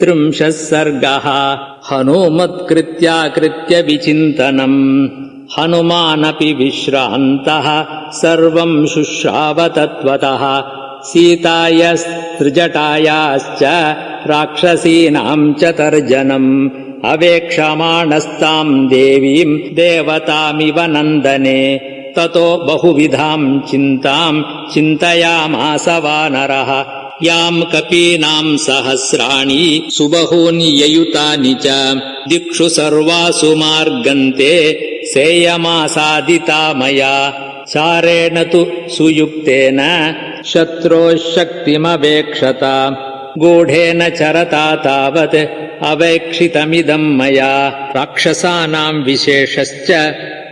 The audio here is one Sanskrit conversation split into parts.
त्रिंशः सर्गः हनुमत्कृत्याकृत्य विचिन्तनम् हनुमानपि विश्रान्तः सर्वम् शुश्राव तत्त्वतः सीतायास्त्रिजटायाश्च राक्षसीनाम् च तर्जनम् अवेक्षमाणस्ताम् देवीम् देवतामिव नन्दने ततो बहुविधाम् चिन्ताम् चिन्तयामास वानरः याम् कपीनाम् सहस्राणि सुबहूनि ययुतानि च दिक्षु सर्वासु मार्गन्ते सेयमासादिता मया चारेण तु सुयुक्तेन शत्रोः शक्तिमवेक्षत गूढेन चरता तावत् अवेक्षितमिदम् मया राक्षसानाम् विशेषश्च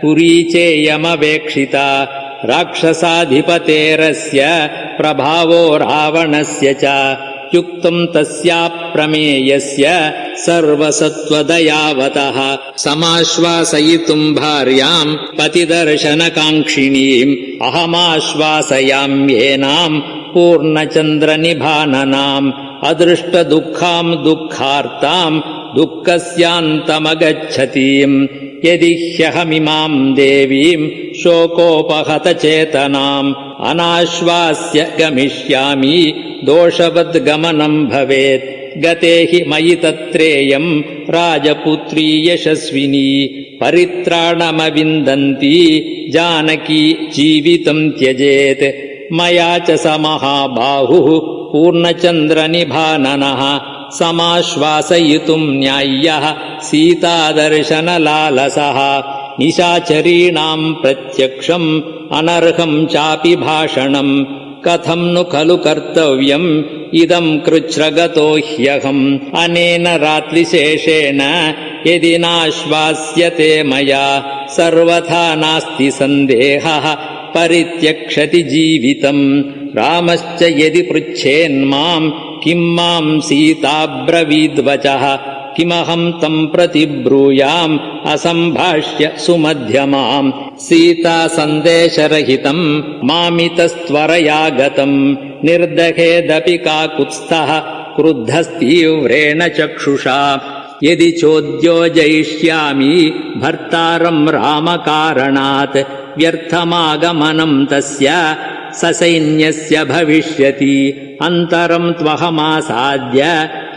पुरी चेयमवेक्षिता राक्षसाधिपतेरस्य प्रभावो रावणस्य च युक्तम् तस्याप्रमेयस्य सर्वसत्त्वदयावतः समाश्वासयितुम् भार्याम् पतिदर्शनकाङ्क्षिणीम् अहमाश्वासयाम्येनाम् पूर्णचन्द्रनिभाननाम् अदृष्टदुःखाम् दुःखार्ताम् दुःखस्यान्तमगच्छतीम् यदि ह्यहमिमाम् देवीम् शोकोपहतचेतनाम् अनाश्वास्य गमिष्यामि दोषवद्गमनम् भवेत् गते हि मयि तत्रेयम् राजपुत्री यशस्विनी परित्राणमविन्दन्ती जानकी जीवितम् त्यजेत् मया च स महाबाहुः पूर्णचन्द्रनिभाननः समाश्वासयितुम् न्याय्यः सीतादर्शनलालसः निशाचरीणाम् प्रत्यक्षम् अनर्हम् चापि भाषणम् कथम् नु खलु कर्तव्यम् इदम् कृच्छ्रगतो ह्यहम् अनेन रात्रिशेषेण यदि नाश्वास्यते मया सर्वथा नास्ति सन्देहः परित्यक्षति जीवितम् रामश्च यदि पृच्छेन्माम् किम् माम् सीताब्रवीद्वचः किमहम् तम् प्रति ब्रूयाम् असम्भाष्य सुमध्यमाम् सीता सन्देशरहितम् मामितस्त्वरयागतम् निर्दहेदपि काकुत्स्थः क्रुद्धस्तीव्रेण चक्षुषा यदि चोद्योजयिष्यामि भर्तारम् रामकारणात् व्यर्थमागमनम् तस्य ससैन्यस्य भविष्यति अन्तरम् त्वहमासाद्य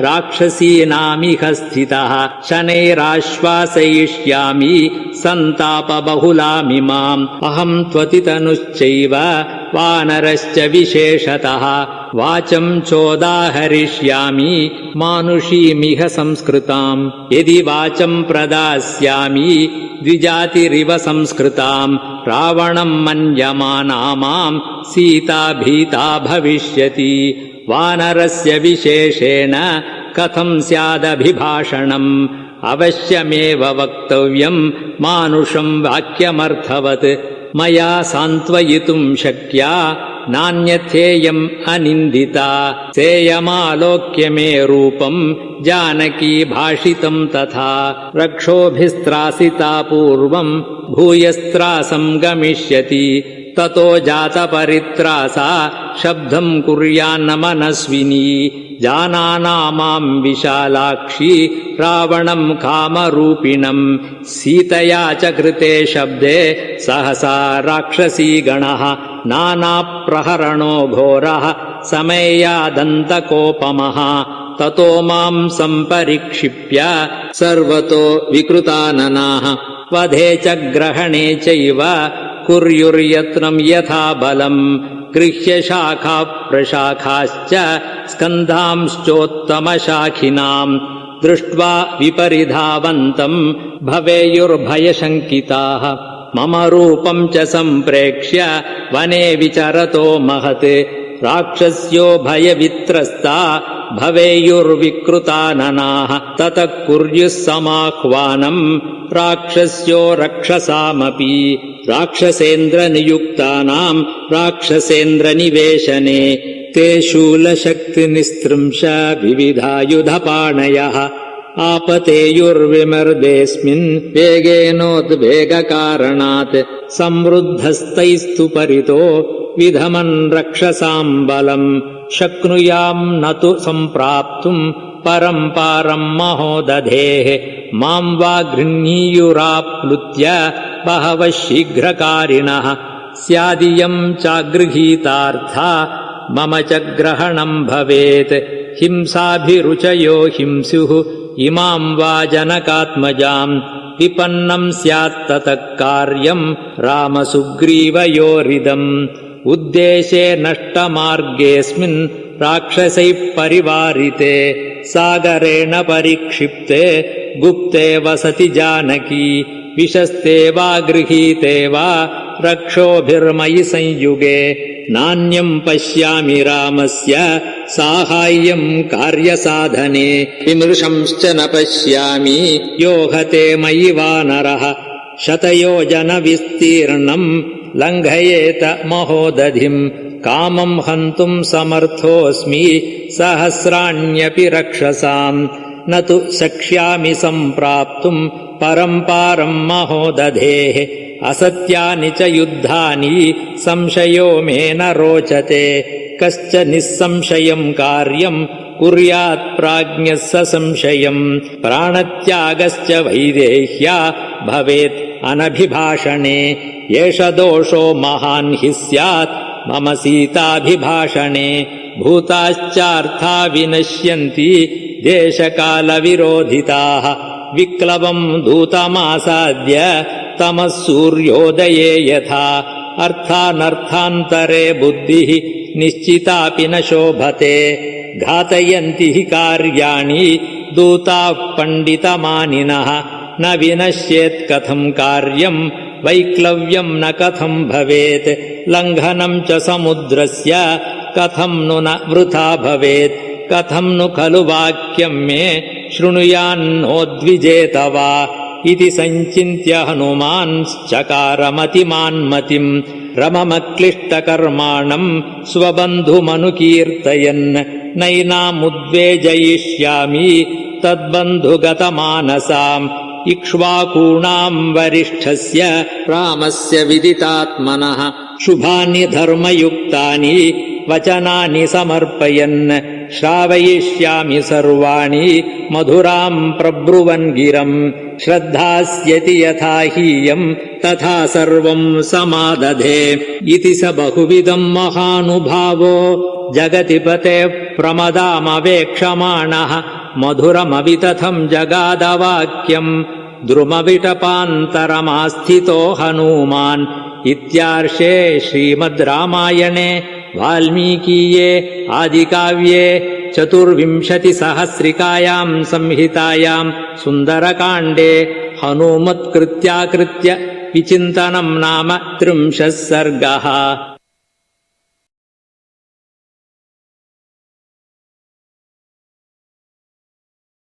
राक्षसीनामिह स्थितः शनैराश्वासयिष्यामि सन्तापबहुलामिमाम् अहम् त्वतितनुश्चैव वानरश्च विशेषतः वाचम् चोदाहरिष्यामि मानुषीमिह संस्कृताम् यदि वाचम् प्रदास्यामि द्विजातिरिव संस्कृताम् रावणम् मन्यमाना माम् सीता भीता भविष्यति वानरस्य विशेषेण कथम् स्यादभिभाषणम् अवश्यमेव वक्तव्यम् मानुषम् वाक्यमर्थवत् मया सान्त्वयितुम् शक्या नान्यथेयम् अनिन्दिता सेयमालोक्य मे रूपम् जानकी भाषितम् तथा रक्षोभिस्त्रासिता पूर्वम् भूयस्त्रासम् गमिष्यति ततो जातपरित्रासा शब्दम् कुर्यान्न मनस्विनी जानाना माम् विशालाक्षी रावणम् कामरूपिणम् सीतया च कृते शब्दे सहसा राक्षसीगणः नानाप्रहरणो घोरः समेयादन्तकोपमः ततो माम् सम्परिक्षिप्य सर्वतो विकृताननाः वधे च ग्रहणे चैव कुर्युर्यत्नम् यथा बलम् गृह्य शाखा प्रशाखाश्च स्कन्धांश्चोत्तमशाखिनाम् दृष्ट्वा विपरिधावन्तम् भवेयुर्भयशङ्किताः मम रूपम् च सम्प्रेक्ष्य वने विचरतो महत् राक्षस्यो भयवित्रस्ता भवेयुर्विकृताननाः ततः कुर्युः समाह्वानम् राक्षस्यो रक्षसामपि राक्षसेन्द्रनियुक्तानाम् राक्षसेन्द्रनिवेशने ते शूलशक्तिनिस्त्रिंश विविधायुधपाणयः आपतेयुर्विमर्देऽस्मिन् वेगेनोद्वेगकारणात् संवृद्धस्तैस्तु परितो विधमन् रक्षसाम् बलम् शक्नुयाम् न तु सम्प्राप्तुम् परम् पारम् महोदधेः माम् वा गृह्णीयुराप्लुत्य बहवः शीघ्रकारिणः स्यादियम् चागृहीतार्था मम च ग्रहणम् भवेत् हिंसाभिरुचयो हिंस्युः इमाम् वा जनकात्मजाम् विपन्नम् स्यात्ततः कार्यम् रामसुग्रीवयोरिदम् उद्देशे नष्टमार्गेऽस्मिन् राक्षसैः परिवारिते सागरेण परिक्षिप्ते गुप्ते वसति जानकी विशस्ते वा गृहीते वा रक्षोभिर्मयि संयुगे नान्यम् पश्यामि रामस्य साहाय्यम् कार्यसाधने विमृशंश्च न पश्यामि यो हते मयि वानरः शतयोजनविस्तीर्णम् लङ्घयेत महोदधिम् कामम् हन्तुम् समर्थोऽस्मि सहस्राण्यपि रक्षसाम् न तु शक्ष्यामि सम्प्राप्तुम् परम् पारम् महोदधेः असत्यानि च युद्धानि संशयो मे न रोचते कश्च निःसंशयम् कार्यम् कुर्यात् प्राज्ञः ससंशयम् प्राणत्यागश्च वैदेह्या भवेत् अनभिभाषणे एष दोषो महान् हि स्यात् मम सीताभिभाषणे भूताश्चार्था विनश्यन्ति देशकालविरोधिताः विक्लवम् दूतमासाद्य तमः सूर्योदये यथा अर्थानर्थान्तरे बुद्धिः निश्चितापि न शोभते घातयन्ति हि कार्याणि दूताः पण्डितमानिनः न विनश्येत् कथम् कार्यम् वैक्लव्यम् न कथम् भवेत् लङ्घनम् च समुद्रस्य कथम् नु न वृथा भवेत् कथम् नु खलु वाक्यम् मे शृणुयान्नोद्विजेत वा इति सञ्चिन्त्य हनुमान्श्चकारमतिमान्मतिम् रममक्लिष्टकर्माणम् स्वबन्धुमनुकीर्तयन् नैनामुद्वेजयिष्यामि तद्बन्धुगतमानसाम् इक्ष्वाकूणाम् वरिष्ठस्य रामस्य विदितात्मनः शुभानि धर्मयुक्तानि वचनानि समर्पयन् श्रावयिष्यामि सर्वाणि मधुराम् प्रब्रुवन् गिरम् श्रद्धास्यति यथा हीयम् तथा सर्वम् समादधे इति स बहुविधम् महानुभावो जगति पते प्रमदामवेक्षमाणः मधुरमवितथम् जगादवाक्यम् द्रुमविटपान्तरमास्थितो हनूमान् इत्यार्षे श्रीमद् रामायणे वाल्मीकीये आदिकाव्ये 24सहस्रिकायाम् संहितायाम् सुन्दरकाण्डे हनूमत्कृत्याकृत्य विचिन्तनम् नाम 30 सर्गः।